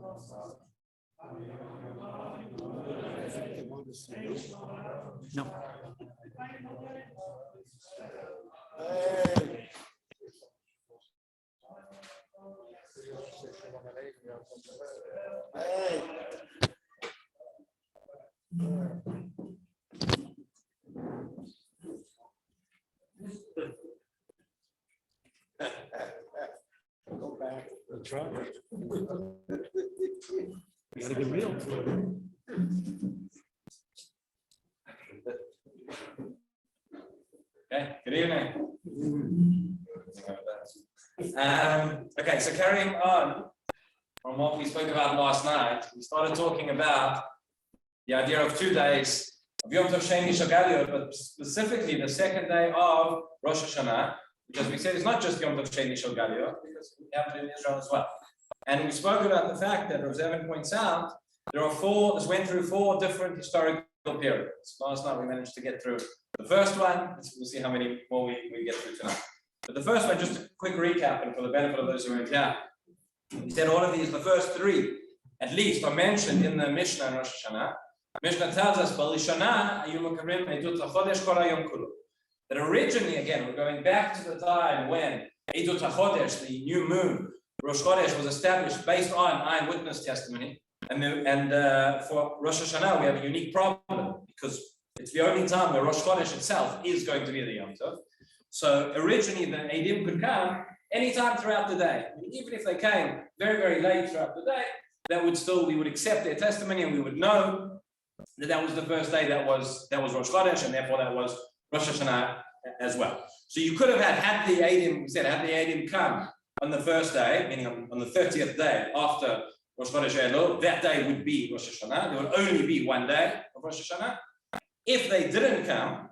No. Go back. That's right. You gotta get real. Okay, good evening. Okay, so carrying on from what we spoke about last night, we started talking about the idea of 2 days of Yom Tov Sheni Shogaliyot, but specifically the second day of Rosh Hashanah, because we said it's not just Yom Tov Sheni Shogaliyot, because we have it in Israel as well. And we spoke about the fact that Rav Zevin points out there are this went through 4 different historical periods. Last night we managed to get through the first one. We'll see how many more we get through tonight. But the first one, just a quick recap, and for the benefit of those who weren't here, he said all of these, the first 3, at least, are mentioned in the Mishnah and Rosh Hashanah. Mishnah tells us, that originally, again, we're going back to the time when Eidut HaChodesh, the new moon, Rosh Chodesh, was established based on eyewitness testimony. And for Rosh Hashanah, we have a unique problem because it's the only time where Rosh Chodesh itself is going to be the Yom Tov. So originally, the Eidim could come anytime throughout the day. Even if they came very, very late throughout the day, we would accept their testimony and we would know that was the first day that was Rosh Chodesh, and therefore that was Rosh Hashanah as well. So you could have had the Eidim come on the first day, meaning on the 30th day after Rosh Chodesh Elul, that day would be Rosh Hashanah. There would only be 1 day of Rosh Hashanah. If they didn't come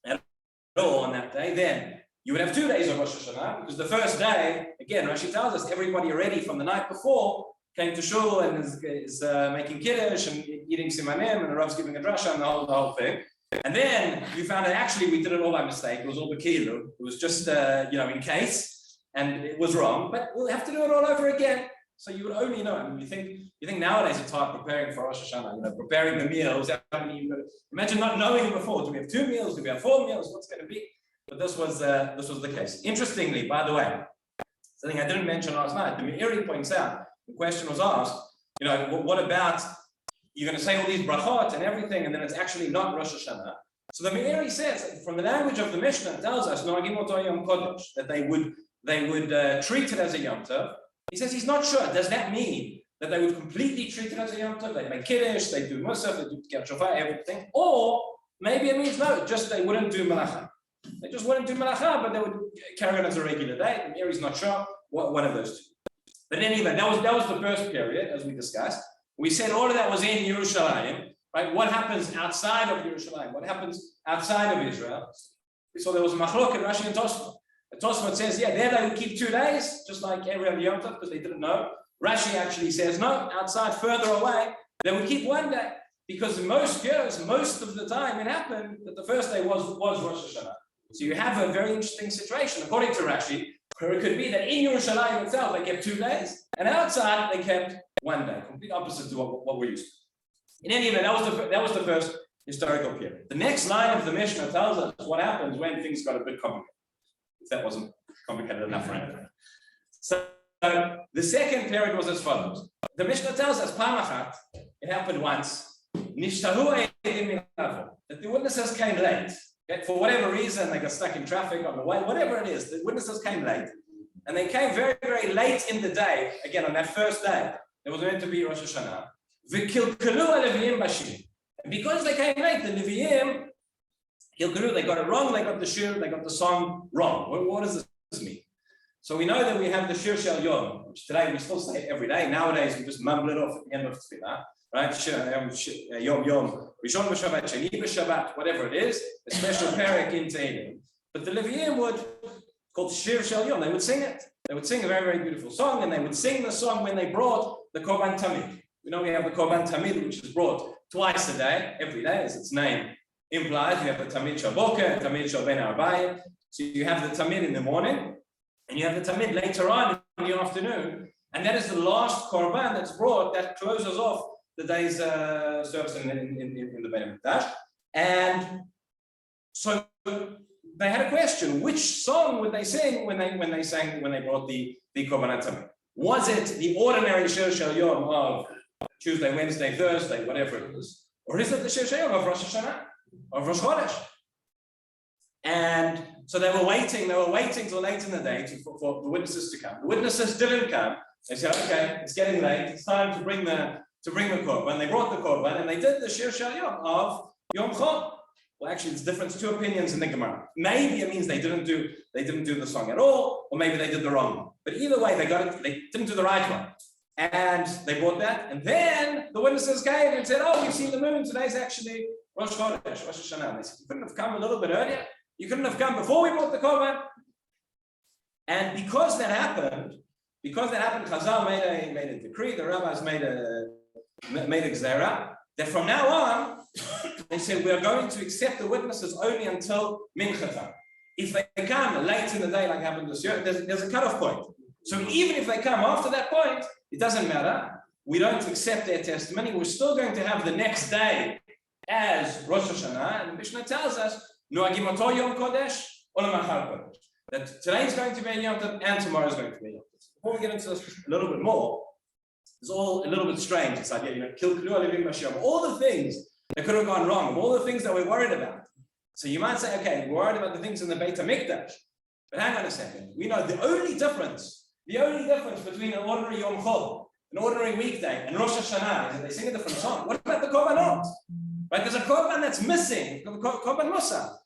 at all on that day, then you would have 2 days of Rosh Hashanah, because the first day, again, Rashi tells us, everybody already from the night before came to shul and is making kiddush and eating simanim, and the Rav's giving a drasha and the whole thing. And then you found that actually we did it all by mistake. It was all bekilu. It was just in case, and it was wrong. But we'll have to do it all over again. So you would only know. I mean, you think nowadays it's hard preparing for Rosh Hashanah. Preparing the meals. Imagine not knowing before. Do we have 2 meals? Do we have 4 meals? What's going to be? But this was the case. Interestingly, by the way, something I didn't mention last night. The Meiri points out. The question was asked. What about? You're going to say all these brachot and everything, and then it's actually not Rosh Hashanah. So the Meiri says, from the language of the Mishnah, it tells us that they would treat it as a Yom Tov. He says he's not sure. Does that mean that they would completely treat it as a Yom Tov? They make kiddush, they do musaf, they do tkiyat shofar, everything. Or maybe it means no, just they wouldn't do malacha. They just wouldn't do malacha, but they would carry on as a regular day. The Meiri's not sure. One of those 2. But anyway, that was the first period, as we discussed. We said all of that was in Yerushalayim, right? What happens outside of Yerushalayim? What happens outside of Israel? So there was a machlok in Rashi and Tosfot. Tosfot says, there they would keep 2 days, just like every other Yom Tov, because they didn't know. Rashi actually says, no, outside, further away, they would keep 1 day. Because in most years, most of the time, it happened that the first day was Rosh Hashanah. So you have a very interesting situation, according to Rashi, where it could be that in Yerushalayim itself, they kept 2 days, and outside, they kept 1 day, complete opposite to what we're used to. In any event, that was the first historical period. The next line of the Mishnah tells us what happens when things got a bit complicated. If that wasn't complicated enough for anything. So the second period was as follows. The Mishnah tells us, Pamachat, it happened once, Nishtahu that the witnesses came late. Okay? For whatever reason, they got stuck in traffic on the way, whatever it is, the witnesses came late. And they came very, very late in the day, again, on that first day. It was meant to be Rosh Hashanah. And because they came late, the Leviim, they got it wrong, they got the shir, they got the song wrong. What does this mean? So we know that we have the Shir Shel Yom, which today we still say every day. Nowadays, we just mumble it off at the end of Tefillah, right? Yom Yom, Rishon B'Shabbat, Sheni B'Shabbat, whatever it is, a special parak in Tehillim. But the Leviim would, called Shir Shel Yom, they would sing it. They would sing a very, very beautiful song, and they would sing the song when they brought the Korban Tamid. We know we have the Korban Tamid, which is brought twice a day, every day, as its name implies. You have the Tamid Shel Boker, Tamid Shel Ben Arbayim. So you have the Tamid in the morning, and you have the Tamid later on in the afternoon. And that is the last korban that's brought that closes off the day's service in the Beit HaMikdash. And so they had a question: which song would they sing when they brought the korban tamid? Was it the ordinary Shir Shel Yom of Tuesday, Wednesday, Thursday, whatever it is, or is it the Shir Shel Yom of Rosh Hashanah, of Rosh Chodesh? And so they were waiting till late in the day for the witnesses to come. The witnesses didn't come. They said, okay, it's getting late. It's time to bring the korban. They brought the korban and they did the Shir Shel Yom of Yom Chol. Well, actually, it's different. Two opinions in the Gemara. Maybe it means they didn't do the song at all, or maybe they did the wrong one. But either way, they didn't do the right one. And they brought that. And then the witnesses came and said, oh, we've seen the moon. Today's actually Rosh Chodesh, Rosh Hashanah. And they said, you couldn't have come a little bit earlier? You couldn't have come before we brought the korban? And because that happened, Chazal made a decree, the rabbis made a gzera, that from now on, they said, we are going to accept the witnesses only until Mincha time. If they come late in the day, like happened this year, there's a cutoff point. So even if they come after that point, it doesn't matter. We don't accept their testimony. We're still going to have the next day as Rosh Hashanah, and the Mishnah tells us, Noagim oto Yom Kodesh, Olam Achar Kodesh. That today is going to be a Yom Tov and tomorrow is going to be a Yom Tov. Before we get into this a little bit more, it's all a little bit strange. It's like, all the things that could have gone wrong, all the things that we're worried about. So you might say, okay, we're worried about the things in the Beit HaMikdash. But hang on a second. We know the only difference between an ordinary Yom Chol, an ordinary weekday, and Rosh Hashanah is that they sing a different song. What about the korbanot? Right? There's a korban that's missing, the korban musaf.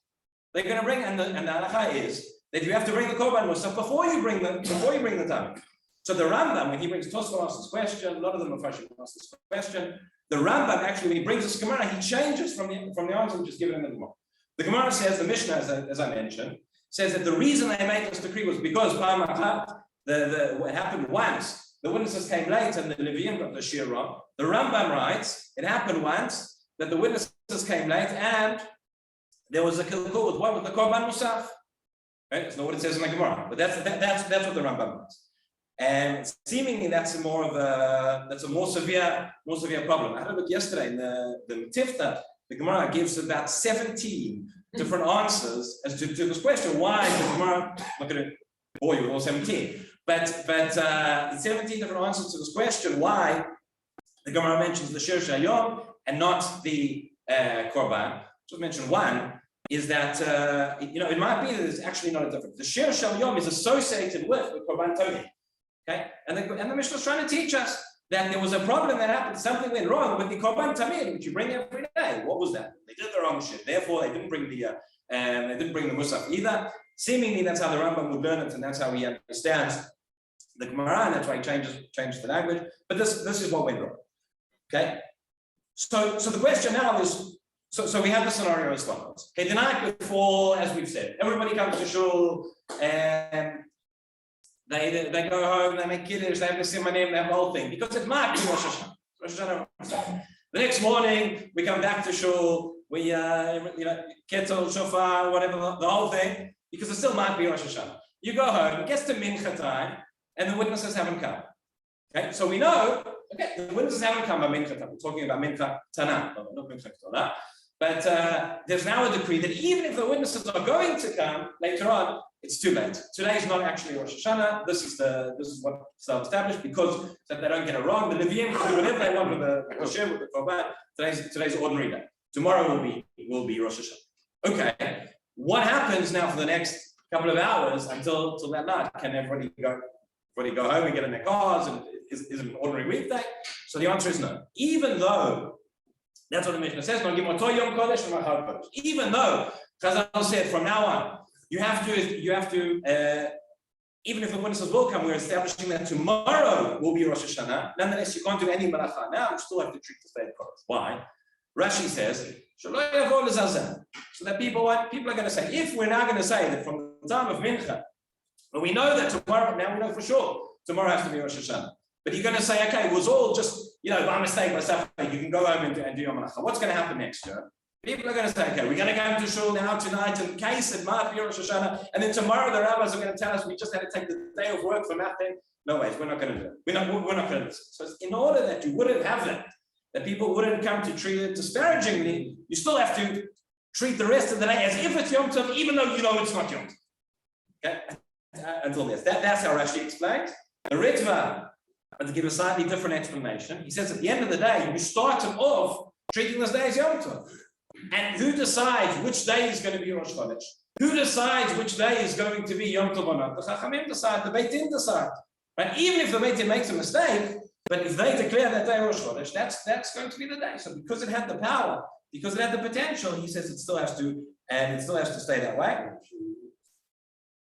They're going to bring, and the halacha is that you have to bring the korban musaf before you bring the tamid. So the Rambam, when he brings Tosfot asks this question, a lot of them are fashion ask this question. The Rambam actually, when he brings this Gemara, he changes from the answer which is given in the Gemara. The Gemara says, the Mishnah, as I mentioned, says that the reason they made this decree was because what happened once, the witnesses came late and the Leviim got the Shiur wrong. The Rambam writes, it happened once that the witnesses came late and there was a kilkul with the korban musaf. Right? That's not what it says in the Gemara, but that's what the Rambam writes. And seemingly that's a more severe problem. I had a look yesterday in the Tifta. The Gemara gives about 17 different answers as to this question. Why is the Gemara? I'm not going to bore you with all 17, but 17 different answers to this question. Why the Gemara mentions the Shir Shel Yom and not the korban? Just mention one is that it might be that there's actually not a difference. The Shir Shel Yom is associated with the korban tamid. Okay, and the Mishnah is trying to teach us that there was a problem that happened, something went wrong with the korban tamid, which you bring every day. What was that? They did the wrong shit. Therefore, they didn't bring the musaf either. Seemingly, that's how the Rambam would learn it, and that's how he understands the Gemara, and that's why he changes the language. But this is what went wrong. Okay, so the question now is, so we have the scenario as follows. Okay, the night before, as we've said, everybody comes to shul and they go home, they make kiddush, they have the simanim, they have the whole thing, because it might be Rosh Hashanah. The next morning, we come back to shul, we kettle, shofar, whatever, the whole thing, because it still might be Rosh Hashanah. You go home, it gets to Mincha time, and the witnesses haven't come. Okay, so we know, okay, the witnesses haven't come by Mincha time. We're talking about Mincha Tana, not Mincha Tana. But there's now a decree that even if the witnesses are going to come later on, it's too late. Today is not actually Rosh Hashanah. This is what is established because that they don't get it wrong. The Leviim can do whatever they want with the korban. Today's ordinary day. Tomorrow will be Rosh Hashanah. Okay. What happens now for the next couple of hours until that night? Can everybody go home and get in their cars? And is it an ordinary weekday? So the answer is no. Even though that's what the Mishnah says, even though Chazal said from now on, you have to, even if the witnesses will come, we're establishing that tomorrow will be Rosh Hashanah. Nonetheless, you can't do any malacha now, you still have to treat the state cards. Why? Rashi says, so that people are going to say, if we're now going to say that from the time of Mincha, but we know that tomorrow, now we know for sure, tomorrow has to be Rosh Hashanah. But you're going to say, okay, it was all just, by mistake, by suffering, you can go home and do your malacha. What's going to happen next year? People are going to say, okay, we're going to go into shul now tonight and case at Maariv Shiur Sept, and then tomorrow the rabbis are going to tell us we just had to take the day of work for nothing. No way, we're not going to do it. We're not going to do it. So in order that you wouldn't have that people wouldn't come to treat it disparagingly, you still have to treat the rest of the day as if it's Yom Tov, even though you know it's not Yom Tov. Okay? Until this. That's how Rashi explains. The Ritva, to give a slightly different explanation, he says at the end of the day, you started off treating this day as Yom Tov. And who decides which day is going to be Rosh Chodesh? Who decides which day is going to be Yom Tov or not? The Chachamim decide, the Beit Din decide. Right? Even if the Beit Din makes a mistake, but if they declare that day Rosh Chodesh, that's going to be the day. So because it had the power, because it had the potential, he says it still has to, and it still has to stay that way.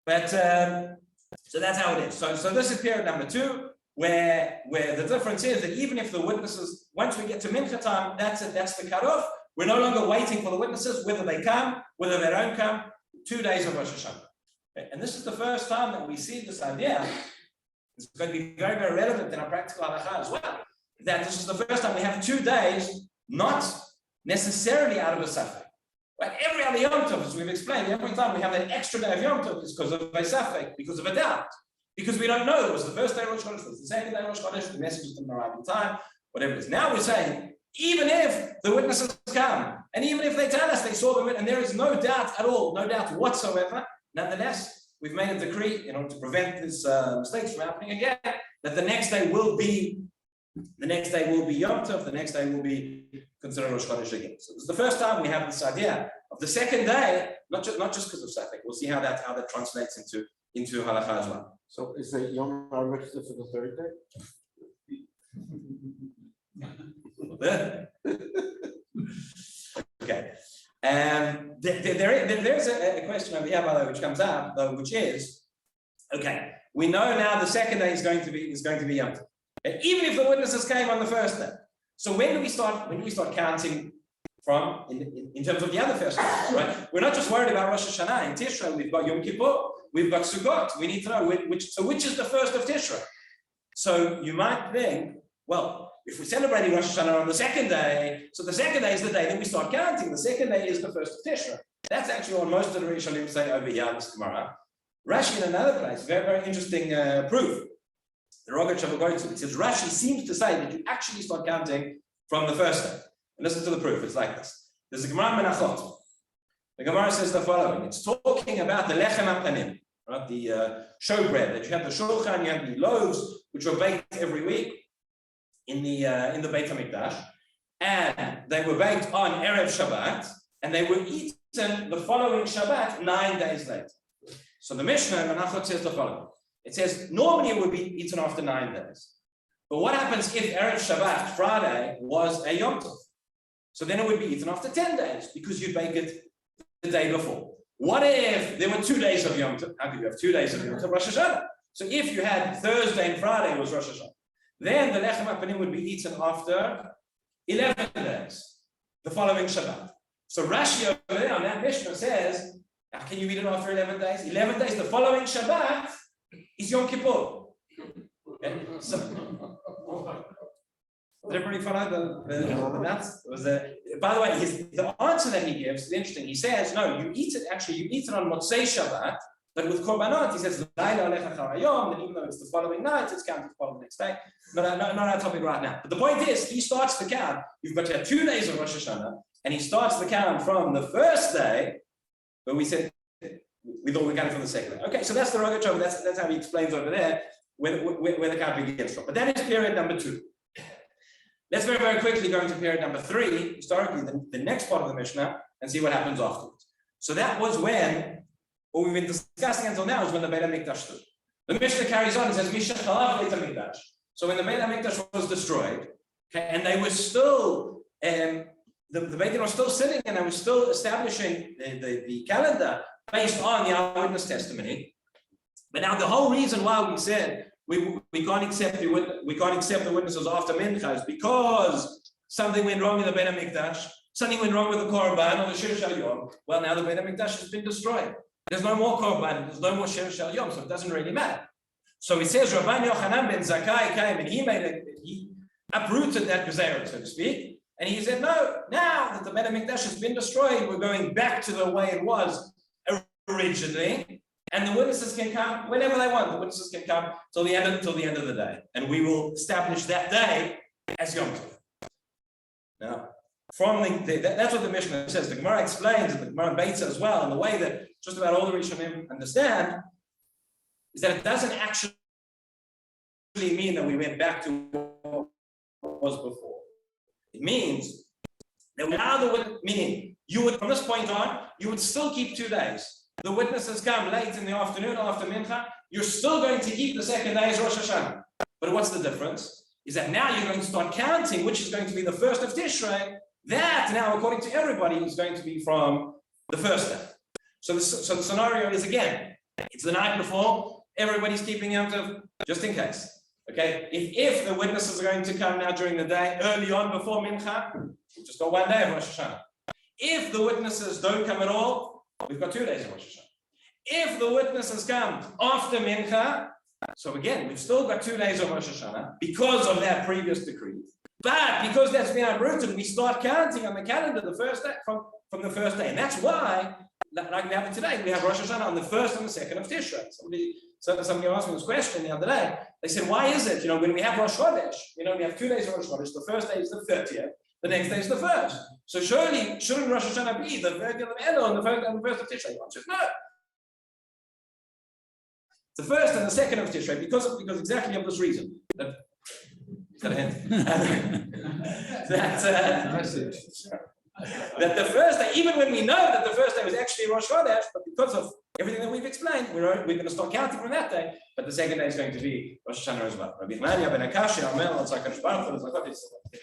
But so that's how it is. So this is period number 2, where the difference is that even if the witnesses, once we get to Mincha time, that's it, that's the cutoff. We're no longer waiting for the witnesses, whether they come, whether they don't come, 2 days of Rosh Hashanah. Okay? And this is the first time that we see this idea. It's going to be very, very relevant in our practical halacha as well. That this is the first time we have 2 days, not necessarily out of a safek. But every other Yom Tov, as we've explained, every time we have an extra day of Yom Tov is because of a safek, because of a doubt. Because we don't know, it was the first day of Rosh Chodesh, it was the second day of Rosh Chodesh, the message didn't arrive in time, whatever it is. Now we're saying, even if the witnesses come, and even if they tell us they saw the witness, and there is no doubt at all, no doubt whatsoever, nonetheless, we've made a decree in order to prevent these mistakes from happening again, that the next day will be Yom Tov, the next day will be considered Rosh Chodesh again. So this is the first time we have this idea of the second day, not just because of Safek. We'll see how that translates into halacha as well. So is the Yom Maariv for the third day? Okay. There's a question over here, by the way, which comes up, though, which is, okay, we know now the second day is going to be Yom Tov. Even if the witnesses came on the first day. So when do we start counting from in terms of the other festivals, right? We're not just worried about Rosh Hashanah. In Tishrei, we've got Yom Kippur, we've got Sukkot. We need to know which is the first of Tishrei. So you might think, well, if we're celebrating Rosh Hashanah on the second day, so the second day is the day that we start counting. The second day is the first of Tishrei. That's actually what most of the Rishonim say over here this tomorrow. Rashi in another place, very, very interesting proof. The Rogatsh will go into it. Says Rashi seems to say that you actually start counting from the first day. And listen to the proof. It's like this. There's a Gemara in Menachot. The Gemara says the following. It's talking about the lechem hapanim, right? The showbread that you have the shulchan, you have the loaves which were baked every week in the Beit HaMikdash, and they were baked on Erev Shabbat, and they were eaten the following Shabbat 9 days later. So the Mishnah in Menachot says the following. It says normally it would be eaten after 9 days. But what happens if Erev Shabbat, Friday, was a Yom Tov? So then it would be eaten after 10 days because you'd bake it the day before. What if there were 2 days of Yom Tov? How could you have 2 days of Yom Tov? Rosh Hashanah. So if you had Thursday and Friday was Rosh Hashanah, then the lechem hapanim would be eaten after 11 days, the following Shabbat. So Rashi over there on that Mishnah says, how can you eat it after 11 days? 11 days, the following Shabbat is Yom Kippur. Okay? So, did everybody follow the maths? By the way, the answer that he gives is interesting. He says, no, you eat it on Motzei Shabbat, but with Korbanot, he says, that even though it's the following night, it's counted the following next day. Not our topic right now. But the point is, he starts the count. You've got to have 2 days of Rosh Hashanah, and he starts the count from the first day, but we said, we thought we were counting from the second day. Okay, so that's the Rogatsh. That's how he explains over there where the count begins from. But that is period number 2. Let's very, very quickly go into period number 3, historically, the next part of the Mishnah, and see what happens afterwards. So that was when, what we've been discussing until now is when the Beit HaMikdash stood. The Mishnah carries on and says, Misha Chalav Beit HaMikdash. So when the Beit HaMikdash was destroyed, okay, and they were still, the Beit Din was still sitting and they were still establishing the calendar based on the eyewitness testimony. But now the whole reason why we said we can't accept the witnesses after Mincha is because something went wrong in the Beit HaMikdash, something went wrong with the Korban or the Shir Shel Yom. Well, now the Beit HaMikdash has been destroyed. There's no more Korban, there's no more Shir Shel Yom, so it doesn't really matter. So it says Rabbi Yochanan ben Zakkai came and he uprooted that Gezerah, so to speak, And he said, no, now that the Beit HaMikdash has been destroyed, we're going back to the way it was originally. And the witnesses can come whenever they want. The witnesses can come till the end of the day. And we will establish that day as Yom Tov. Now, that's what the Mishnah says. The Gemara explains, and the Gemara in Beitza as well, and the way that just about all the Rishonim understand is that it doesn't actually mean that we went back to what was before. It means that meaning you would, from this point on, you would still keep 2 days. The witnesses come late in the afternoon after Mincha, you're still going to keep the second day as Rosh Hashanah. But what's the difference? Is that now you're going to start counting, which is going to be the first of Tishrei. That now, according to everybody, is going to be from the first day. So the scenario is, again, it's the night before, everybody's keeping out of, just in case. Okay, if the witnesses are going to come now during the day, early on before Mincha, we've just got 1 day of Rosh Hashanah. If the witnesses don't come at all, we've got 2 days of Rosh Hashanah. If the witnesses come after Mincha, so again, we've still got 2 days of Rosh Hashanah because of that previous decree. But because that's been uprooted, we start counting on the calendar the first day from the first day. And that's why, like we have it today, we have Rosh Hashanah on the 1st and the 2nd of Tishrei. Somebody asked me this question the other day. They said, why is it, when we have Rosh Chodesh, we have 2 days of Rosh Chodesh, the first day is the 30th, the next day is the 1st. So surely, shouldn't Rosh Hashanah be the 30th of Elul and the 1st of Tishrei? The answer is no. It's the 1st and the 2nd of Tishrei because exactly of this reason. That the first day, even when we know that the first day was actually Rosh Chodesh, but because of everything that we've explained, we're going to start counting from that day, but the second day is going to be Rosh Hashanah as well. Rabbi Wein MIncha Maariv Shiur Sept.